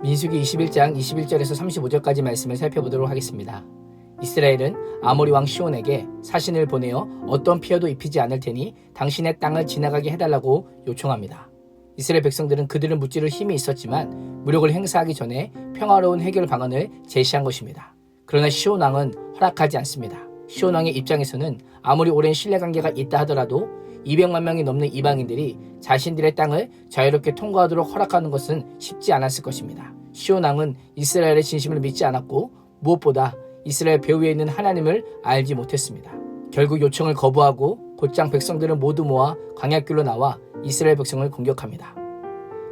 민수기 21장 21절에서 35절까지 말씀을 살펴보도록 하겠습니다. 이스라엘은 아모리 왕 시온에게 사신을 보내어 어떤 피해도 입히지 않을 테니 당신의 땅을 지나가게 해달라고 요청합니다. 이스라엘 백성들은 그들을 무찌를 힘이 있었지만 무력을 행사하기 전에 평화로운 해결 방안을 제시한 것입니다. 그러나 시온 왕은 허락하지 않습니다. 시온 왕의 입장에서는 아무리 오랜 신뢰관계가 있다 하더라도 200만 명이 넘는 이방인들이 자신들의 땅을 자유롭게 통과하도록 허락하는 것은 쉽지 않았을 것입니다. 시온 왕은 이스라엘의 진심을 믿지 않았고 무엇보다 이스라엘 배후에 있는 하나님을 알지 못했습니다. 결국 요청을 거부하고 곧장 백성들은 모두 모아 광야길로 나와 이스라엘 백성을 공격합니다.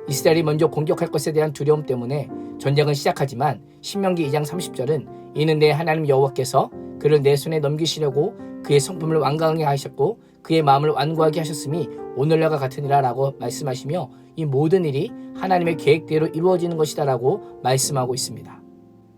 이스라엘이 먼저 공격할 것에 대한 두려움 때문에 전쟁은 시작하지만 신명기 2장 30절은 이는 내 하나님 여호와께서 그를 내 손에 넘기시려고 그의 성품을 완강하게 하셨고 그의 마음을 완고하게 하셨음이 오늘날과 같으니라 라고 말씀하시며 이 모든 일이 하나님의 계획대로 이루어지는 것이다 라고 말씀하고 있습니다.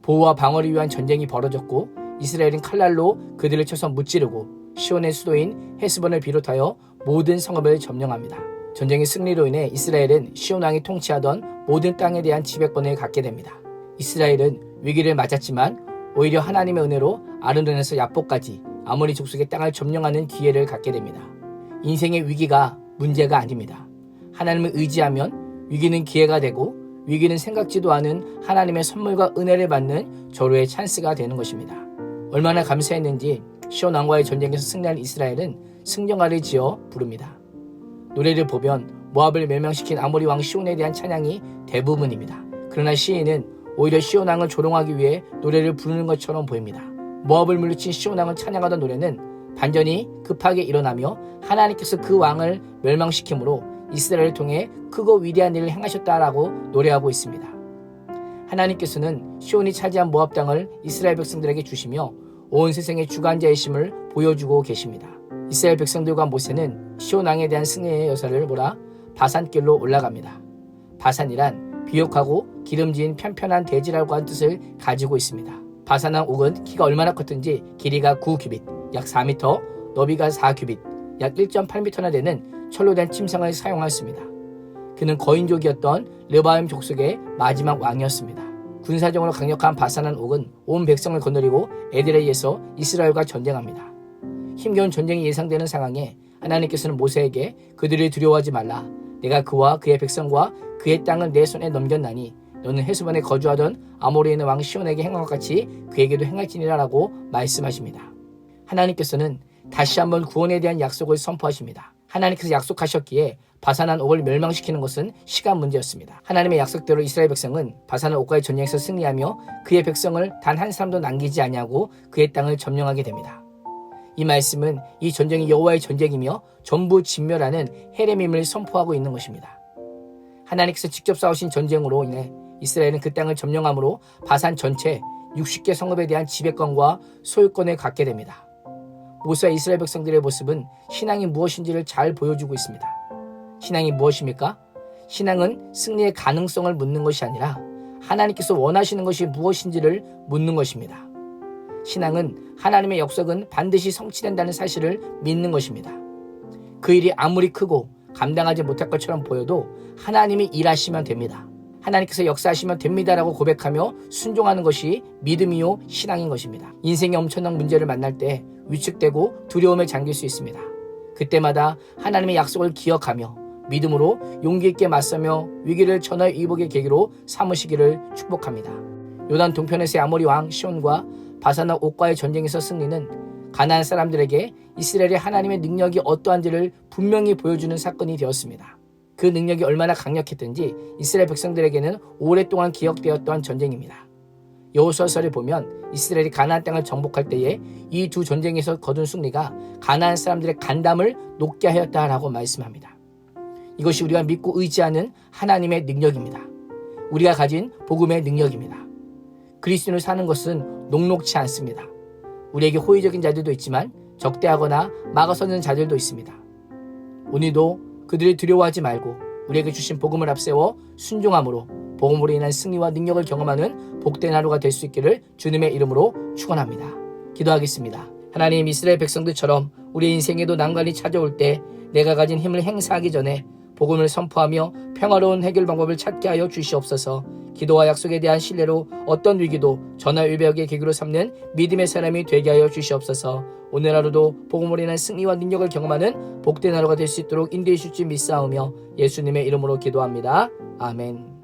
보호와 방어를 위한 전쟁이 벌어졌고 이스라엘은 칼날로 그들을 쳐서 무찌르고 시온의 수도인 헤스본을 비롯하여 모든 성읍을 점령합니다. 전쟁의 승리로 인해 이스라엘은 시온 왕이 통치하던 모든 땅에 대한 지배권을 갖게 됩니다. 이스라엘은 위기를 맞았지만 오히려 하나님의 은혜로 아르논에서 야복까지 아모리 족속의 땅을 점령하는 기회를 갖게 됩니다. 인생의 위기가 문제가 아닙니다. 하나님을 의지하면 위기는 기회가 되고 위기는 생각지도 않은 하나님의 선물과 은혜를 받는 절호의 찬스가 되는 것입니다. 얼마나 감사했는지 시온 왕과의 전쟁에서 승리한 이스라엘은 승전가를 지어 부릅니다. 노래를 보면 모압을 멸망시킨 아모리 왕 시온에 대한 찬양이 대부분입니다. 그러나 시인은 오히려 시온 왕을 조롱하기 위해 노래를 부르는 것처럼 보입니다. 모압을 물리친 시온 왕을 찬양하던 노래는 반전이 급하게 일어나며 하나님께서 그 왕을 멸망시킴으로 이스라엘을 통해 크고 위대한 일을 행하셨다라고 노래하고 있습니다. 하나님께서는 시온이 차지한 모압 땅을 이스라엘 백성들에게 주시며 온 세상의 주관자이심을 보여주고 계십니다. 이스라엘 백성들과 모세는 시온 왕에 대한 승리의 여사를 보라 바산길로 올라갑니다. 바산이란 비옥하고 기름진 편편한 대지라고 하는 뜻을 가지고 있습니다. 바산왕 옥은 키가 얼마나 컸든지 길이가 9규빗, 약 4m, 너비가 4규빗, 약 1.8m나 되는 철로 된 침상을 사용하였습니다. 그는 거인족이었던 르바임 족속의 마지막 왕이었습니다. 군사적으로 강력한 바산왕 옥은 온 백성을 거느리고 에드레이에서 이스라엘과 전쟁합니다. 힘겨운 전쟁이 예상되는 상황에 하나님께서는 모세에게 그들을 두려워하지 말라. 내가 그와 그의 백성과 그의 땅을 내 손에 넘겼나니 너는 헤스본에 거주하던 아모리에 있는 왕 시온에게 행한 것 같이 그에게도 행할지니라 라고 말씀하십니다. 하나님께서는 다시 한번 구원에 대한 약속을 선포하십니다. 하나님께서 약속하셨기에 바산한 옥을 멸망시키는 것은 시간 문제였습니다. 하나님의 약속대로 이스라엘 백성은 바산한 옥과의 전쟁에서 승리하며 그의 백성을 단 한 사람도 남기지 아니하고 그의 땅을 점령하게 됩니다. 이 말씀은 이 전쟁이 여호와의 전쟁이며 전부 진멸하는 헤렘임을 선포하고 있는 것입니다. 하나님께서 직접 싸우신 전쟁으로 인해 이스라엘은 그 땅을 점령함으로 바산 전체 60개 성읍에 대한 지배권과 소유권을 갖게 됩니다. 모세와 이스라엘 백성들의 모습은 신앙이 무엇인지를 잘 보여주고 있습니다. 신앙이 무엇입니까? 신앙은 승리의 가능성을 묻는 것이 아니라 하나님께서 원하시는 것이 무엇인지를 묻는 것입니다. 신앙은 하나님의 약속은 반드시 성취된다는 사실을 믿는 것입니다. 그 일이 아무리 크고 감당하지 못할 것처럼 보여도 하나님이 일하시면 됩니다. 하나님께서 역사하시면 됩니다라고 고백하며 순종하는 것이 믿음이요 신앙인 것입니다. 인생의 엄청난 문제를 만날 때 위축되고 두려움에 잠길 수 있습니다. 그때마다 하나님의 약속을 기억하며 믿음으로 용기 있게 맞서며 위기를 전화의 이복의 계기로 삼으시기를 축복합니다. 요단 동편에서의 아모리 왕 시온과 바산왕 옥과의 전쟁에서 승리는 가나안 사람들에게 이스라엘의 하나님의 능력이 어떠한지를 분명히 보여주는 사건이 되었습니다. 그 능력이 얼마나 강력했든지 이스라엘 백성들에게는 오랫동안 기억되었던 전쟁입니다. 여호수아서를 보면 이스라엘이 가나안 땅을 정복할 때에 이 두 전쟁에서 거둔 승리가 가나안 사람들의 간담을 높게 하였다라고 말씀합니다. 이것이 우리가 믿고 의지하는 하나님의 능력입니다. 우리가 가진 복음의 능력입니다. 그리스도인을 사는 것은 녹록지 않습니다. 우리에게 호의적인 자들도 있지만 적대하거나 막아서는 자들도 있습니다. 오늘도 그들을 두려워하지 말고 우리에게 주신 복음을 앞세워 순종함으로 복음으로 인한 승리와 능력을 경험하는 복된 하루가 될 수 있기를 주님의 이름으로 축원합니다. 기도하겠습니다. 하나님, 이스라엘 백성들처럼 우리 인생에도 난관이 찾아올 때 내가 가진 힘을 행사하기 전에 복음을 선포하며 평화로운 해결 방법을 찾게 하여 주시옵소서. 기도와 약속에 대한 신뢰로 어떤 위기도 전화위복의 계기로 삼는 믿음의 사람이 되게 하여 주시옵소서. 오늘 하루도 복음으로 인한 승리와 능력을 경험하는 복된 하루가 될 수 있도록 인도해 주실 줄 믿사오며 예수님의 이름으로 기도합니다. 아멘.